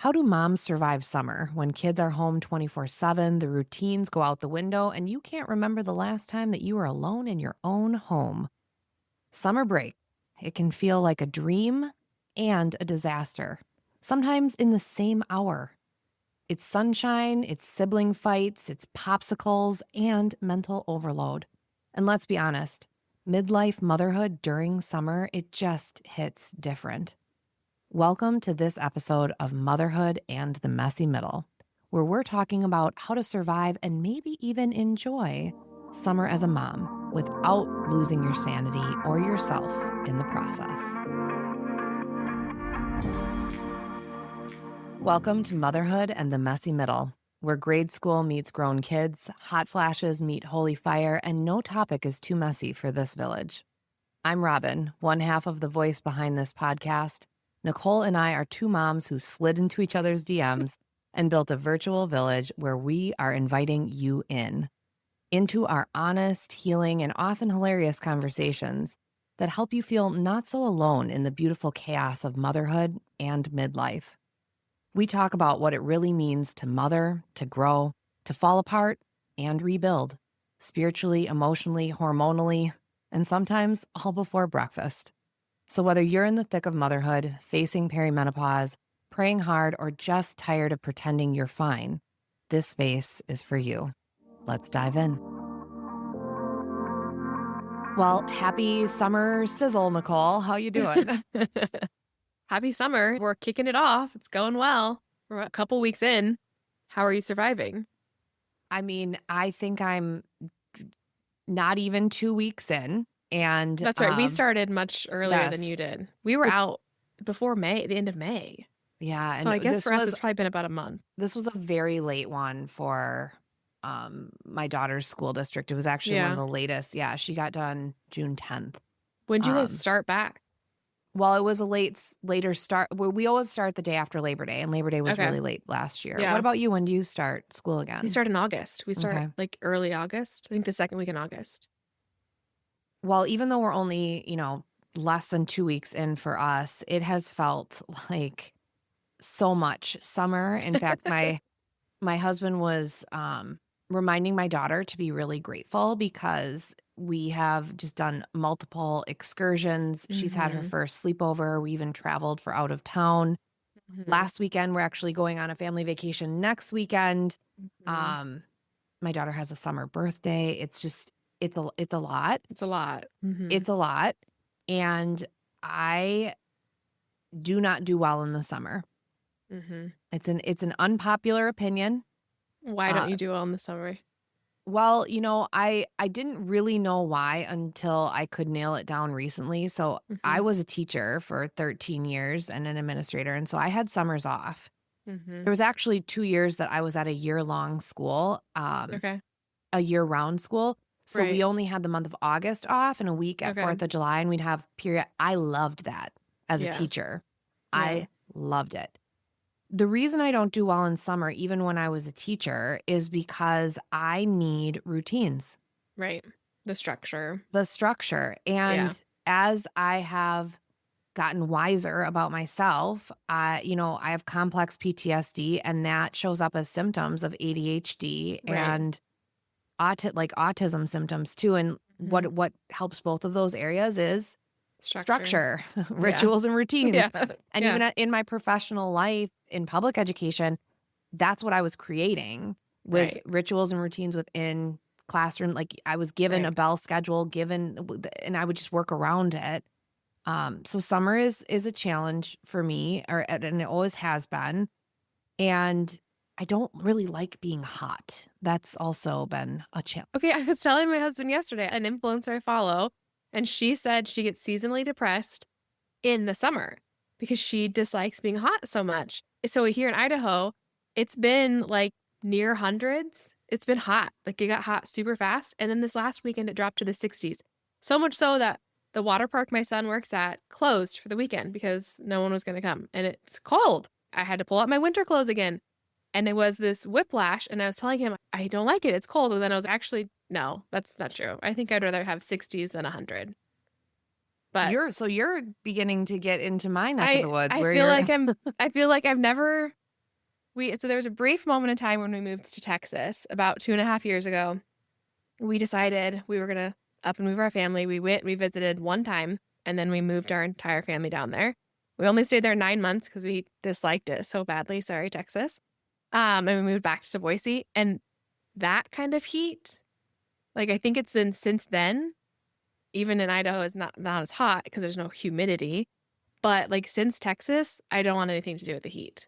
How do moms survive summer when kids are home 24/7, the routines go out the window, and you can't remember the last time that you were alone in your own home? Summer break. It can feel like a dream and a disaster, sometimes in the same hour. It's sunshine, it's sibling fights, it's popsicles, and mental overload. And let's be honest, midlife motherhood during summer, it just hits different. Welcome to this episode of Motherhood and the Messy Middle, where we're talking about how to survive and maybe even enjoy summer as a mom without losing your sanity or yourself in the process. Welcome to Motherhood and the Messy Middle, where grade school meets grown kids, hot flashes meet holy fire, and no topic is too messy for this village. I'm Robin, one half of the voice behind this podcast. Nicole and I are two moms who slid into each other's DMs and built a virtual village where we are inviting you into our honest, healing, and often hilarious conversations that help you feel not so alone in the beautiful chaos of motherhood and midlife. We talk about what it really means to mother, to grow, to fall apart, and rebuild, spiritually, emotionally, hormonally, and sometimes all before breakfast. So whether you're in the thick of motherhood, facing perimenopause, praying hard, or just tired of pretending you're fine, this space is for you. Let's dive in. Well, happy summer sizzle, Nicole. How you doing? Happy summer. We're kicking it off. It's going well. We're a couple weeks in. How are you surviving? I mean, I think I'm not even 2 weeks in. And That's right. We started much earlier than yes. you did. We were out before May, the end of May. Yeah. So And I guess for us, it's probably been about a month. this was a very late one for my daughter's school district. It was actually one of the latest. Yeah, she got done June 10th. When did you guys start back? Well, it was a later start. We always start the day after Labor Day, and Labor Day was really late last year. Yeah. What about you? When do you start school again? We start in August. We start like early August. I think the second week in August. Well, even though we're only, less than 2 weeks in for us, it has felt like so much summer. In fact, my husband was reminding my daughter to be really grateful because we have just done multiple excursions. She's had her first sleepover. We even traveled for out of town. Last weekend, we're actually going on a family vacation next weekend. My daughter has a summer birthday. It's just, it's a lot. It's a lot. It's a lot. And I do not do well in the summer. It's an unpopular opinion. Why don't you do well in the summer? Well, I didn't really know why until I could nail it down recently. So I was a teacher for 13 years and an administrator. And so I had summers off. There was actually 2 years that I was at a year-long school, a year-round school. So we only had the month of August off and a week at 4th of July, and we'd have period. I loved that as a teacher. I loved it. The reason I don't do well in summer, even when I was a teacher, is because I need routines. Right. The structure. And as I have gotten wiser about myself, I have complex PTSD, and that shows up as symptoms of ADHD and autism symptoms too. And what helps both of those areas is structure, rituals and routines. And even in my professional life in public education, that's what I was creating was rituals and routines within classroom. Like I was given a bell schedule and I would just work around it. So summer is a challenge for me, and it always has been. And I don't really like being hot. That's also been a challenge. Okay, I was telling my husband yesterday, an influencer I follow, and she said she gets seasonally depressed in the summer because she dislikes being hot so much. So here in Idaho, it's been like near hundreds. It's been hot. Like it got hot super fast. And then this last weekend, it dropped to the 60s. So much so that the Waterpark my son works at closed for the weekend because no one was going to come. And it's cold. I had to pull out my winter clothes again. And it was this whiplash, and I was telling him, I don't like it. It's cold. And then I was actually, no, that's not true. I think I'd rather have 60s than 100. But you're beginning to get into my neck of the woods. I feel like I've never So there was a brief moment in time when we moved to Texas about 2.5 years ago. We decided we were gonna up and move our family. We visited one time, and then we moved our entire family down there. We only stayed there 9 months because we disliked it so badly. Sorry, Texas. And we moved back to Boise, and that kind of heat, like, I think it's been since then, even in Idaho, is not as hot because there's no humidity, but, like, since Texas, I don't want anything to do with the heat.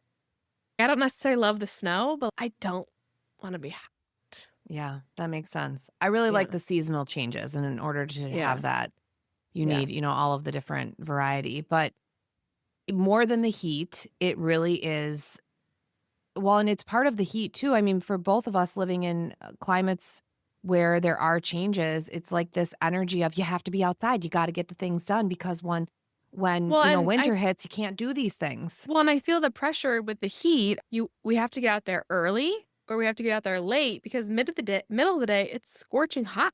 I don't necessarily love the snow, but I don't wanna be hot. Yeah, that makes sense. I really like Yeah, the seasonal changes, and in order to yeah, have that, you yeah. need, all of the different variety, but more than the heat, it really is well, and it's part of the heat too. I mean, for both of us living in climates where there are changes, it's like this energy of you have to be outside. You got to get the things done because when, Well, and I winter hits, you can't do these things. well, and I feel the pressure with the heat. We have to get out there early or we have to get out there late because middle of the day, it's scorching hot.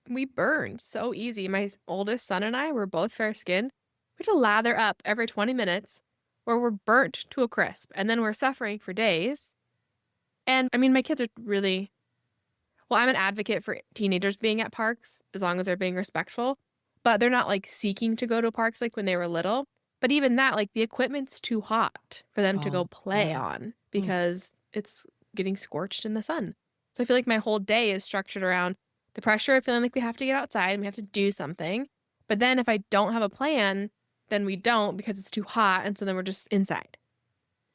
We burn so easy. My oldest son and I were both fair skinned. We had to lather up every 20 minutes or we're burnt to a crisp and then we're suffering for days. And I mean, my kids are really well, I'm an advocate for teenagers being at parks as long as they're being respectful, but they're not like seeking to go to parks like when they were little. But even that, like the equipment's too hot for them to go Oh, play yeah. on Mm. because it's getting scorched in the sun. So I feel like my whole day is structured around the pressure of feeling like we have to get outside and we have to do something. But then if I don't have a plan, then we don't because it's too hot. And so then we're just inside.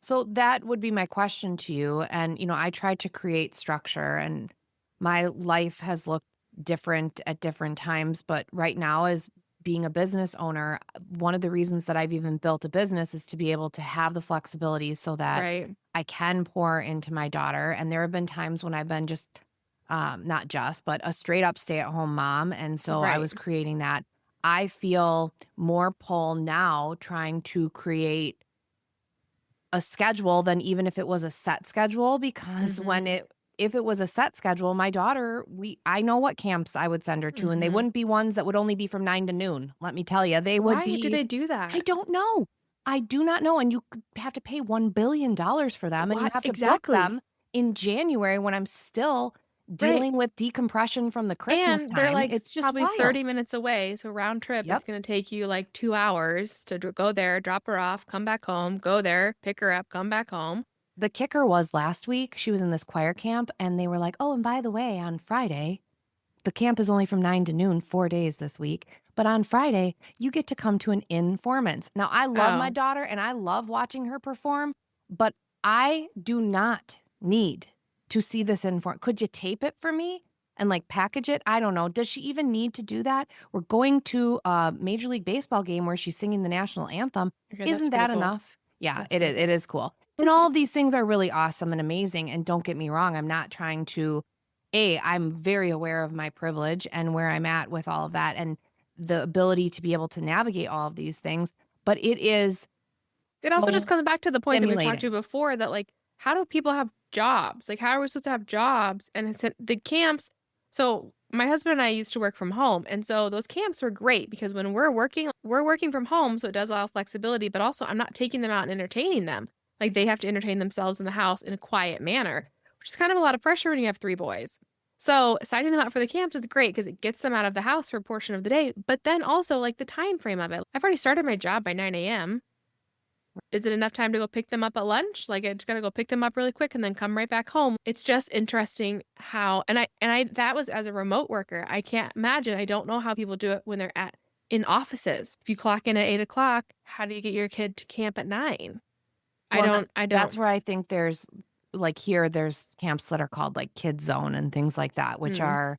So that would be my question to you. And, I try to create structure, and my life has looked different at different times. But right now, as being a business owner, one of the reasons that I've even built a business is to be able to have the flexibility so that Right. I can pour into my daughter. And there have been times when I've been just, not just, but a straight up stay at home mom. And so I Right. was creating that. I feel more pull now trying to create a schedule than even if it was a set schedule, because Mm-hmm. if it was a set schedule, my daughter, I know what camps I would send her to, and they Mm-hmm. wouldn't be ones that would only be from 9 to noon. Let me tell you, they would Why do be they do I that? don't know. I do not know, and you could have to pay $1 billion for them, and you What have to book exactly? them in January when I'm still Right. dealing with decompression from the Christmas And they're, time. like, It's just probably 30 wild. minutes away, so round trip, Yep. it's gonna take you, like, 2 hours to go there, drop her off, come back home, go there, pick her up, come back home. The kicker was last week, she was in this choir camp, and they were like, "Oh, and by the way, on Friday, the camp is only from 9 to noon, 4 days this week, but on Friday, you get to come to an informant." Now, I love my Oh, daughter and I love watching her perform, but I do not need to see this Could you tape it for me and, like, package it? I don't know. Does she even need to do that? We're going to a Major League Baseball game where she's singing the national anthem. okay, that's Isn't kinda that cool. enough? Yeah, That's kinda it cool. is cool. And all of these things are really awesome and amazing, and don't get me wrong, I'm not trying to I'm very aware of my privilege and where I'm at with all of that and the ability to be able to navigate all of these things, but it is It also just so comes back to the point that we've talked to stimulating. before that, like, how do people have jobs? Like, how are we supposed to have jobs? And it's at the camps. So my husband and I used to work from home. And so those camps were great because when we're working from home. So it does allow flexibility, but also I'm not taking them out and entertaining them. Like they have to entertain themselves in the house in a quiet manner, which is kind of a lot of pressure when you have 3 boys. So signing them up for the camps is great because it gets them out of the house for a portion of the day. But then also like the time frame of it. I've already started my job by 9 a.m. Is it enough time to go pick them up at lunch? Like, I just gotta go pick them up really quick and then come right back home. It's just interesting how and I that was as a remote worker. I can't imagine. I don't know how people do it when they're in offices. If you clock in at 8 o'clock, how do you get your kid to camp at 9? Well, I that's don't. where I think there's like here, there's camps that are called like Kid Zone and things like that, which Mm, are,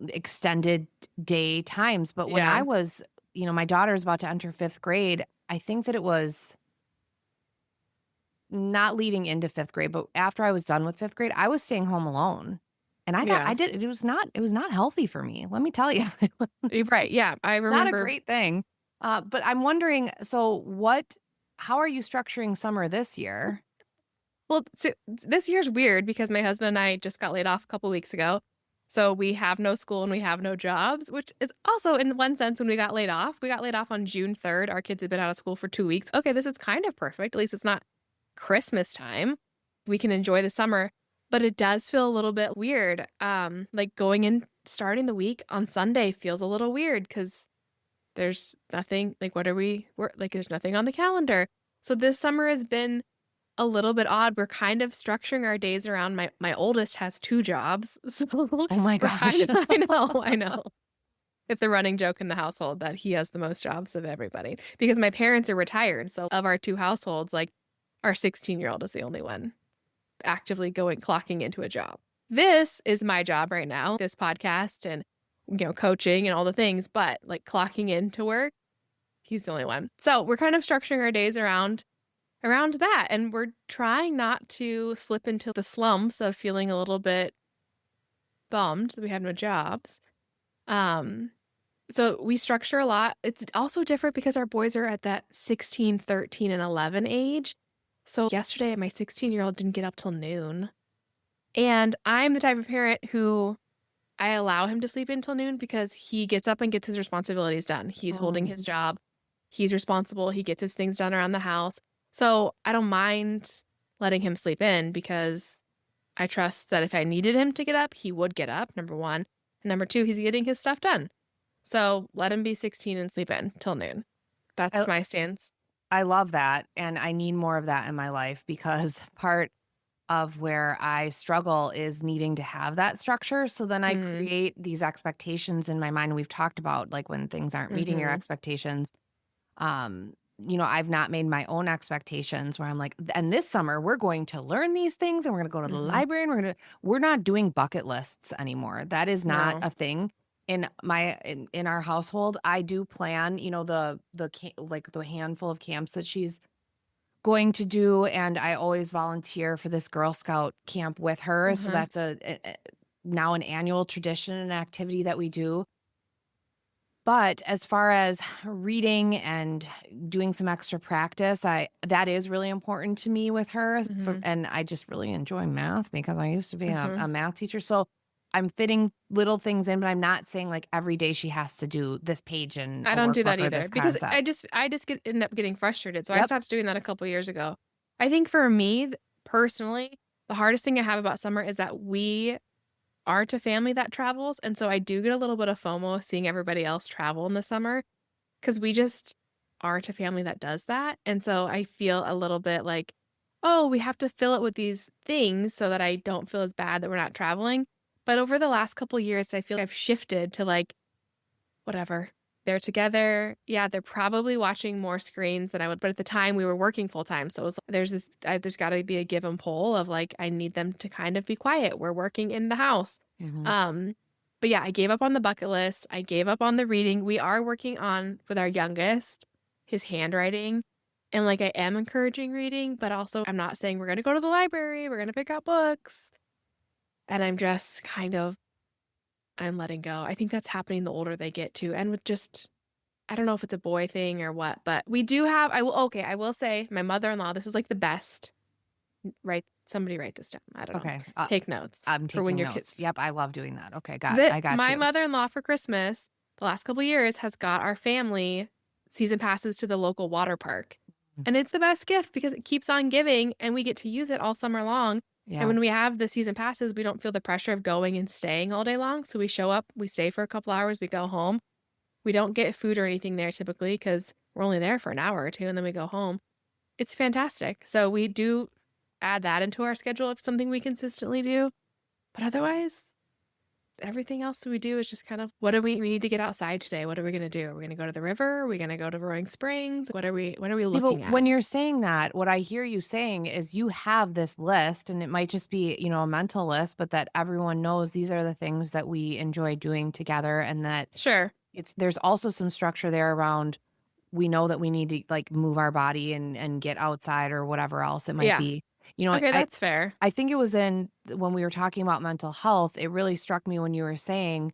extended day times. But when I yeah. was, my daughter is about to enter 5th grade, I think that it was not leading into 5th grade, but after I was done with 5th grade, I was staying home alone. And I Yeah. did it was not healthy for me, let me tell you. It was You're right. Yeah. I not a remember. great thing. But I'm wondering, so how are you structuring summer this year? Well, so this year's weird because my husband and I just got laid off a couple weeks ago. So we have no school and we have no jobs, which is also in one sense when we got laid off. We got laid off on June 3rd. Our kids had been out of school for 2 weeks. Okay, this is kind of perfect. At least it's not Christmas time. We can enjoy the summer, but it does feel a little bit weird. Like going in, starting the week on Sunday feels a little weird because there's nothing, like, we're like, there's nothing on the calendar. So this summer has been a little bit odd. We're kind of structuring our days around my oldest has 2 jobs. So Oh my we're gosh. kind of I know. It's a running joke in the household that he has the most jobs of everybody because my parents are retired. So of our 2 households, like our 16-year-old is the only one actively clocking into a job. This is my job right now, this podcast and coaching and all the things, but like clocking into work, he's the only one. So we're kind of structuring our days around that, and we're trying not to slip into the slumps of feeling a little bit bummed that we have no jobs. So we structure a lot. It's also different because our boys are at that 16, 13, and 11 age. So yesterday, my 16-year-old didn't get up till noon. And I'm the type of parent who I allow him to sleep until noon because he gets up and gets his responsibilities done. He's holding his job. He's responsible. He gets his things done around the house. So I don't mind letting him sleep in because I trust that if I needed him to get up, he would get up, number one. And number two, he's getting his stuff done. So let him be 16 and sleep in till noon. That's my stance. I love that. And I need more of that in my life because part of where I struggle is needing to have that structure. So then I create these expectations in my mind. We've talked about like when things aren't meeting your expectations. I've not made my own expectations where I'm like, and this summer we're going to learn these things and we're going to go to the library and we're not doing bucket lists anymore. That is not a thing in our household. I do plan, the handful of camps that she's going to do, and I always volunteer for this Girl Scout camp with her. So that's now an annual tradition and activity that we do. But as far as reading and doing some extra practice, that is really important to me with her. And I just really enjoy math because I used to be a math teacher. So I'm fitting little things in, but I'm not saying like every day she has to do this page and I don't do that or either this because concept. I just end up getting frustrated. So I stopped doing that a couple years ago. I think for me personally, the hardest thing I have about summer is that we aren't a family that travels. And so I do get a little bit of FOMO seeing everybody else travel in the summer because we just aren't a family that does that. And so I feel a little bit like, oh, we have to fill it with these things so that I don't feel as bad that we're not traveling. But over the last couple years, I feel like I've shifted to like, whatever. They're together. Yeah, they're probably watching more screens than I would. But at the time, we were working full time. So it was there's got to be a give and pull of like, I need them to kind of be quiet. We're working in the house. But yeah, I gave up on the bucket list. I gave up on the reading. We are working on, with our youngest, his handwriting. And like, I am encouraging reading, but also I'm not saying we're going to go to the library. We're going to pick up books. And I'm just I'm letting go. I think that's happening the older they get too. And with just, I don't know if it's a boy thing or what, but we do have, I will say my mother-in-law, this is like the best, somebody write this down. I don't know. Okay. Take notes. I'm for when taking your notes. kids. Yep. I love doing that. Okay. I got My you. mother-in-law for Christmas, the last couple of years has got our family season passes to the local water park. And it's the best gift because it keeps on giving and we get to use it all summer long. Yeah. And when we have the season passes, we don't feel the pressure of going and staying all day long. So we show up, we stay for a couple hours, we go home. We don't get food or anything there typically because we're only there for an hour or two and then we go home. It's fantastic. So we do add that into our schedule. It's something we consistently do. But otherwise, everything else we do is just kind of, what do we need to get outside today? What are we going to do? Are we going to go to the river? Are we going to go to Roaring Springs? What are we looking at? When you're saying that, what I hear you saying is you have this list, and it might just be, a mental list, but that everyone knows these are the things that we enjoy doing together, and that Sure. There's also some structure there around, we know that we need to like move our body and get outside or whatever else it might be. Okay, that's fair. I think it was when we were talking about mental health, it really struck me when you were saying,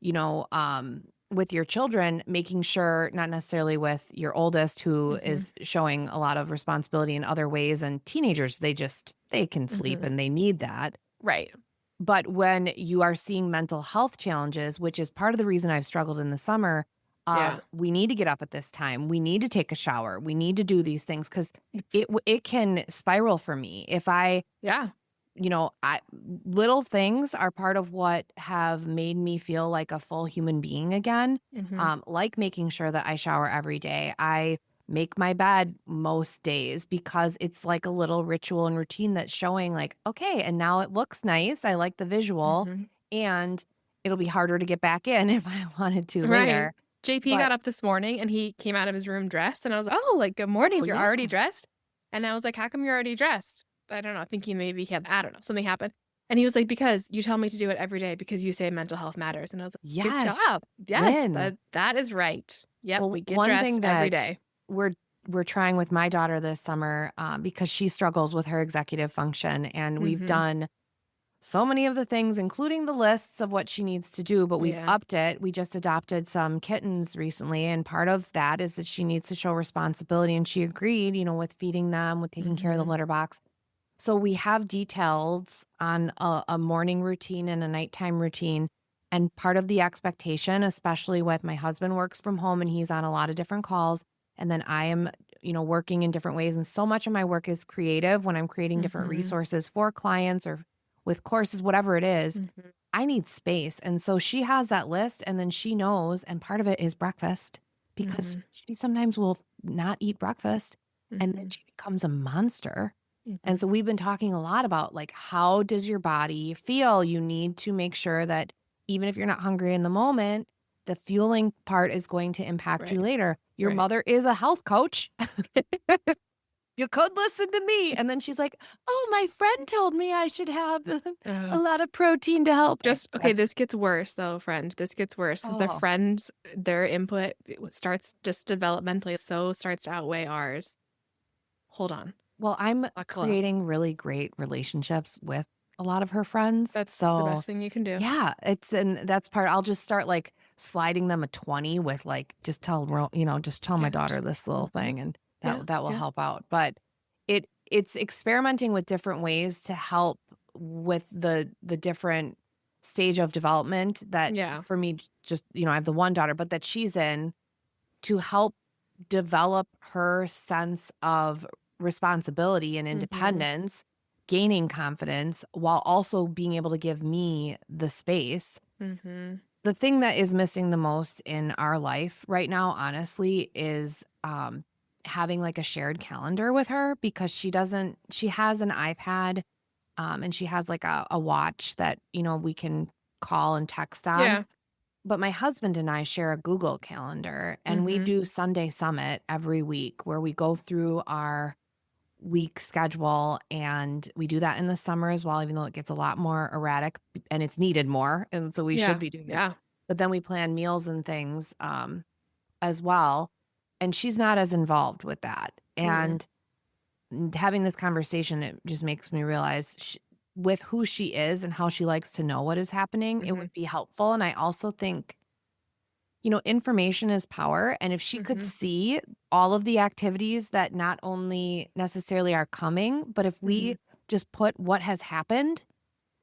with your children, making sure, not necessarily with your oldest who is showing a lot of responsibility in other ways, and teenagers, they can sleep and they need that. Right. But when you are seeing mental health challenges, which is part of the reason I've struggled in the summer, of Yeah. we need to get up at this time. We need to take a shower. We need to do these things because it can spiral for me if Yeah. I little things are part of what have made me feel like a full human being again. Mhm. Like making sure that I shower every day. I make my bed most days because it's like a little ritual and routine that's showing like, okay, and now it looks nice. I like the visual Mhm. and it'll be harder to get back in if I wanted to Right. later. JP But got up this morning and he came out of his room dressed and I was like, "Oh, like, good morning. oh You're yeah. already dressed?" And I was like, "How come you're already dressed?" I don't know, thinking maybe he had I don't know, something happened. And he was like, "Because you tell me to do it every day because you say mental health matters." And I was like, "Good Yes. job. Yes, Win. that is right. Yep, Well, we get one dressed thing every that day." we're we're trying with my daughter this summer, because she struggles with her executive function, and we've Mhm. done so many of the things, including the lists of what she needs to do, but we've Yeah. upped it. We just adopted some kittens recently, and part of that is that she needs to show responsibility, and she agreed, with feeding them, with taking care of the Mhm. litter box. So we have details on a morning routine and a nighttime routine. And part of the expectation, especially with my husband works from home and he's on a lot of different calls. And then I am, working in different ways. And so much of my work is creative when I'm creating different Mhm. resources for clients or with courses, whatever it is. Mhm. I need space. And so she has that list and then she knows. And part of it is breakfast because Mhm. she sometimes will not eat breakfast and then Mhm. she becomes a monster. And Mhm. so we've been talking a lot about like, how does your body feel? You need to make sure that even if you're not hungry in the moment, the fueling part is going to impact you Right. later. Your Right. mother is a health coach. You could listen to me. And then she's like, oh, my friend told me I should have a Ugh. lot of protein to help. Just okay, That's this gets worse though, friend. This gets worse because their oh, friends, their input starts just developmentally, so starts to outweigh ours. Hold on, well, I'm buckle up. creating really great relationships with a lot of her friends. That's the So best thing you can do. yeah, and that's part I'll just start, like, sliding them a 20 with, like, just tell my Yeah, daughter just this little mhm. thing, and Yeah, that will yeah, help out, but it's experimenting with different ways to help with the different stage of development that yeah. for me, just, I have the one daughter, but that she's in to help develop her sense of responsibility and Mhm, independence, gaining confidence while also being able to give me the space. mhm. The thing that is missing the most in our life right now, honestly, is having like a shared calendar with her because she has an iPad, and she has like a watch that, we can call and text on. Yeah, But my husband and I share a Google Calendar, and we mhm. do Sunday Summit every week where we go through our week schedule, and we do that in the summer as well, even though it gets a lot more erratic and it's needed more. And so we should Yeah, be doing it. yeah. But then we plan meals and things as well. And she's not as involved with that. Mm-mm. And having this conversation, it just makes me realize with who she is and how she likes to know what is happening, it Mhm, would be helpful. And I also think information is power. And if she could mhm, see all of the activities that not only necessarily are coming, but if mhm. we just put what has happened,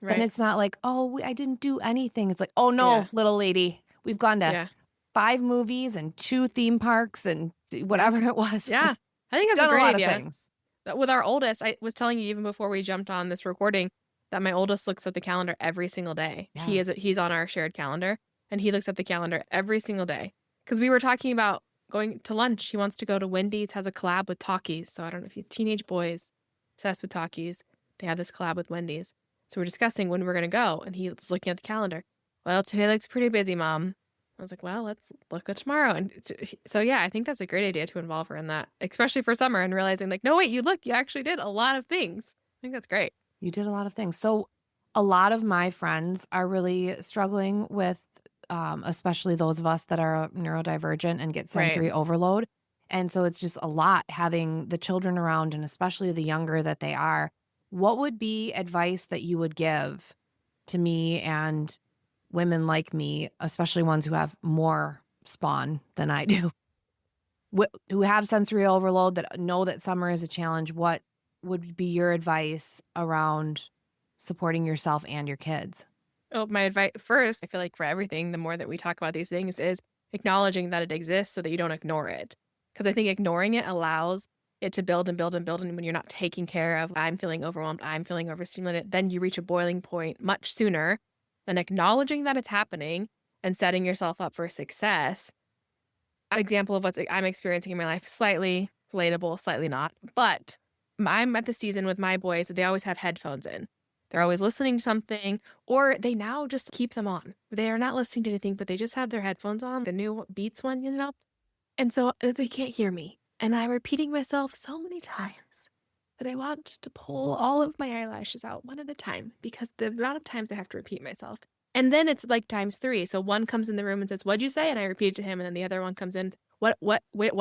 then Right. it's not like, oh, I didn't do anything. It's like, oh Yeah, no, little lady, we've gone to yeah, 5 movies and 2 theme parks and yeah, whatever it was. yeah. I think We've that's a done a great lot of idea. things. With our oldest, I was telling you even before we jumped on this recording that my oldest looks at the calendar every single day. Yeah. He's on our shared calendar and he looks at the calendar every single day. Because we were talking about going to lunch. He wants to go to Wendy's, has a collab with Takis. So I don't know if you teenage boys obsessed with Takis. They have this collab with Wendy's. So we're discussing when we're gonna go, and he's looking at the calendar. Well, today looks pretty busy, Mom. I was like, well, let's look at tomorrow. And so, yeah, I think that's a great idea to involve her in that, especially for summer and realizing, like, no, wait, you actually did a lot of things. I think that's great. You did a lot of things. So a lot of my friends are really struggling with, especially those of us that are neurodivergent and get Right. sensory overload. And so it's just a lot having the children around, and especially the younger that they are. What would be advice that you would give to me and women like me, especially ones who have more spawn than I do, who have sensory overload that know that summer is a challenge? What would be your advice around supporting yourself and your kids? Oh, my advice first, I feel like for everything, the more that we talk about these things is acknowledging that it exists so that you don't ignore it. Because I think ignoring it allows it to build and build and build. And when you're not taking care of, I'm feeling overwhelmed, I'm feeling overstimulated, then you reach a boiling point much sooner than acknowledging that it's happening and setting yourself up for success. Example of what I'm experiencing in my life, slightly relatable, slightly not. But I'm at the season with my boys that they always have headphones in. They're always listening to something, or they now just keep them on. They are not listening to anything, but they just have their headphones on, the new Beats one, you know? And so they can't hear me. And I'm repeating myself so many times that I want to pull all of my eyelashes out one at a time because the amount of times I have to repeat myself. And then it's like times 3. So one comes in the room and says, "What'd you say?" And I repeat it to him. And then the other one comes in, what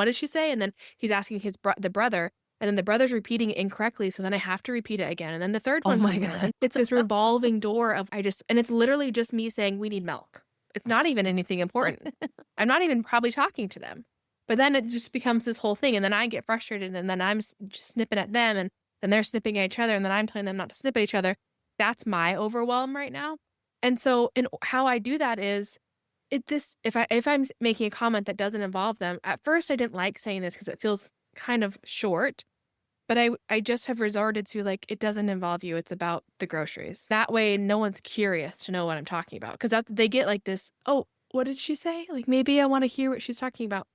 did she say?" And then he's asking the brother. And then the brother's repeating it incorrectly. So then I have to repeat it again. And then the third Oh one my comes in. God. And it's this revolving door of and it's literally just me saying, "We need milk." It's not even anything important. I'm not even probably talking to them. But then it just becomes this whole thing. And then I get frustrated and then I'm just snipping at them and then they're snipping at each other and then I'm telling them not to snip at each other. That's my overwhelm right now. And so how I do that is if I'm making a comment that doesn't involve them, at first I didn't like saying this because it feels kind of short, but I just have resorted to like, it doesn't involve you. It's about the groceries. That way no one's curious to know what I'm talking about. Because they get like this, "Oh, what did she say? Like maybe I want to hear what she's talking about."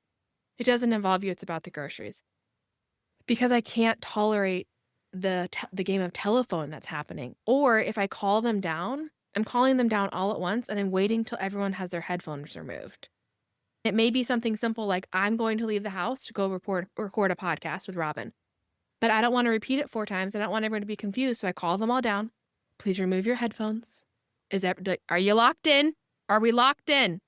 It doesn't involve you, it's about the groceries. Because I can't tolerate the game of telephone that's happening. Or if I call them down, I'm calling them down all at once and I'm waiting till everyone has their headphones removed. It may be something simple like I'm going to leave the house to go record a podcast with Robin. But I don't want to repeat it 4 times. I don't want everyone to be confused, so I call them all down. "Please remove your headphones. Are you locked in? Are we locked in?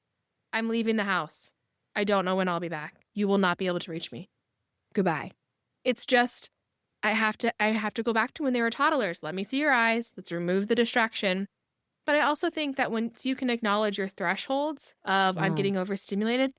I'm leaving the house. I don't know when I'll be back. You will not be able to reach me. Goodbye." It's just I have to go back to when they were toddlers. Let me see your eyes. Let's remove the distraction. But I also think that once you can acknowledge your thresholds of I'm Mm. getting overstimulated,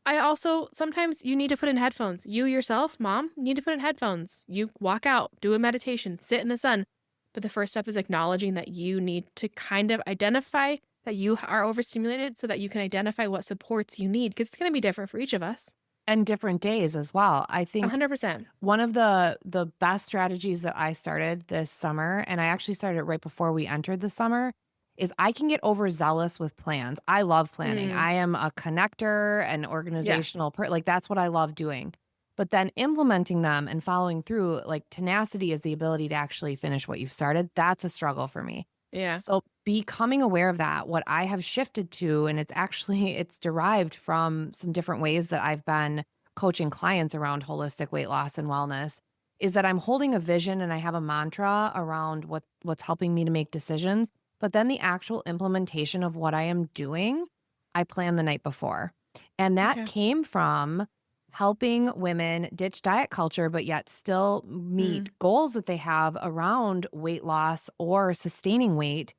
I also sometimes you need to put in headphones. You yourself, mom, need to put in headphones. You walk out, do a meditation, sit in the sun. But the first step is acknowledging that you need to kind of identify that you are overstimulated so that you can identify what supports you need because it's going to be different for each of us. And different days as well. I think 100%. one of the best strategies that I started this summer, and I actually started it right before we entered the summer, is I can get overzealous with plans. I love planning. Mm, I am a connector and yeah. organizational like that's what I love doing. But then implementing them and following through, like tenacity is the ability to actually finish what you've started. That's a struggle for me. Yeah. So becoming aware of that, what I have shifted to, and it's derived from some different ways that I've been coaching clients around holistic weight loss and wellness, is that I'm holding a vision and I have a mantra around what's helping me to make decisions. But then the actual implementation of what I am doing, I plan the night before. And that Okay. came from helping women ditch diet culture, but yet still meet Mm, goals that they have around weight loss or sustaining weight.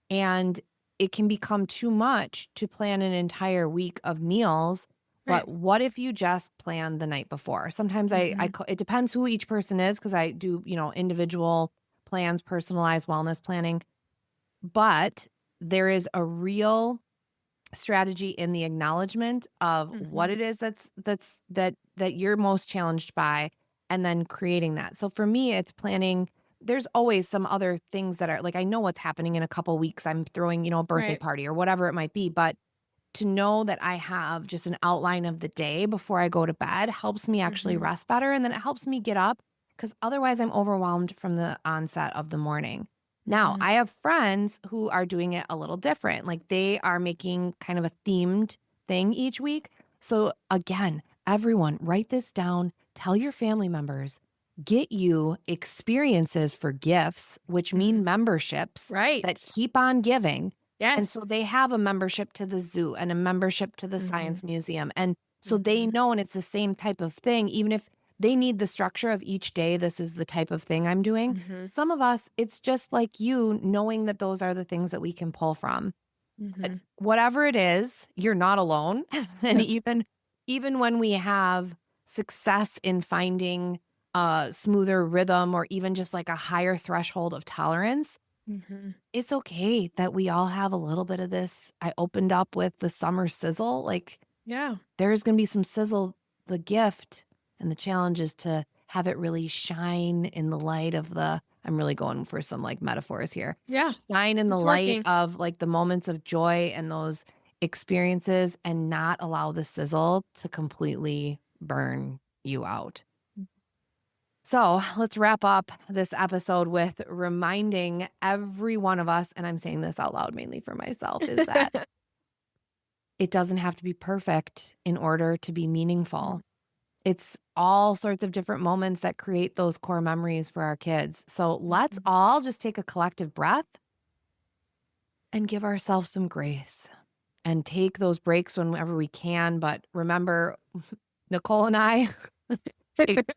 And it can become too much to plan an entire week of meals. right. But what if you just plan the night before? Sometimes Mhm. it depends who each person is because I do, individual plans, personalized wellness planning. But there is a real strategy in the acknowledgement of what Mhm. it is that you're most challenged by and then creating that. So for me, it's planning. There's always some other things that are like I know what's happening in a couple weeks. I'm throwing, a birthday Right. party or whatever it might be, but to know that I have just an outline of the day before I go to bed helps me actually Mhm. rest better and then it helps me get up because otherwise I'm overwhelmed from the onset of the morning. Now, Mhm. I have friends who are doing it a little different. Like they are making kind of a themed thing each week. So, again, everyone, write this down. Tell your family members, get you experiences for gifts, which mean Mhm. memberships that Right. keep on giving. And Yes. so they have a membership to the zoo and a membership to the Mhm. science museum. And so they Mhm. know, and it's the same type of thing, even if they need the structure of each day. This is the type of thing I'm doing. Mhm. Some of us, it's just like you knowing that those are the things that we can pull from. But Mhm. whatever it is, you're not alone. And even when we have success in finding a smoother rhythm or even just like a higher threshold of tolerance, Mhm. it's okay that we all have a little bit of this. I opened up with the summer sizzle. Like Yeah. There's going to be some sizzle. The gift and the challenge is to have it really shine in the light of I'm really going for some like metaphors here. Yeah. Shine in the It's light working. of like the moments of joy and those experiences, and not allow the sizzle to completely burn you out. So let's wrap up this episode with reminding every one of us, and I'm saying this out loud mainly for myself, is that it doesn't have to be perfect in order to be meaningful. It's all sorts of different moments that create those core memories for our kids. So let's all just take a collective breath and give ourselves some grace and take those breaks whenever we can. But remember, Nicole and I,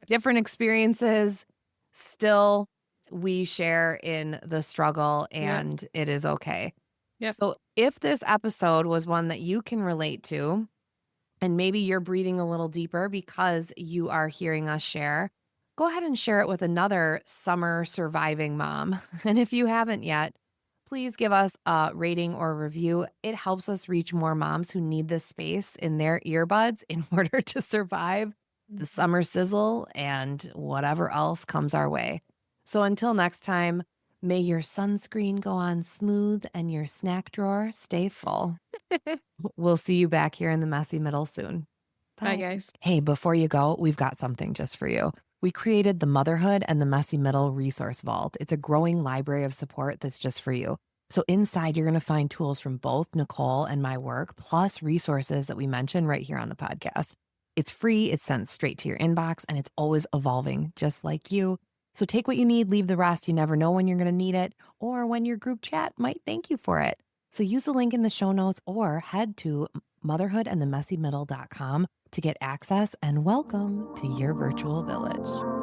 different experiences, still we share in the struggle, Yep. and it is okay. Yep. So if this episode was one that you can relate to, and maybe you're breathing a little deeper because you are hearing us share, go ahead and share it with another summer surviving mom. And if you haven't yet, please give us a rating or review. It helps us reach more moms who need this space in their earbuds in order to survive the summer sizzle and whatever else comes our way. So until next time, may your sunscreen go on smooth and your snack drawer stay full. We'll see you back here in the messy middle soon. Bye, guys. Hey, before you go, we've got something just for you. We created the Motherhood and the Messy Middle Resource Vault. It's a growing library of support that's just for you. So inside, you're going to find tools from both Nicole and my work, plus resources that we mention right here on the podcast. It's free, it's sent straight to your inbox, and it's always evolving, just like you. So take what you need, leave the rest. You never know when you're going to need it or when your group chat might thank you for it. So use the link in the show notes or head to motherhoodandthemessymiddle.com to get access, and welcome to your virtual village.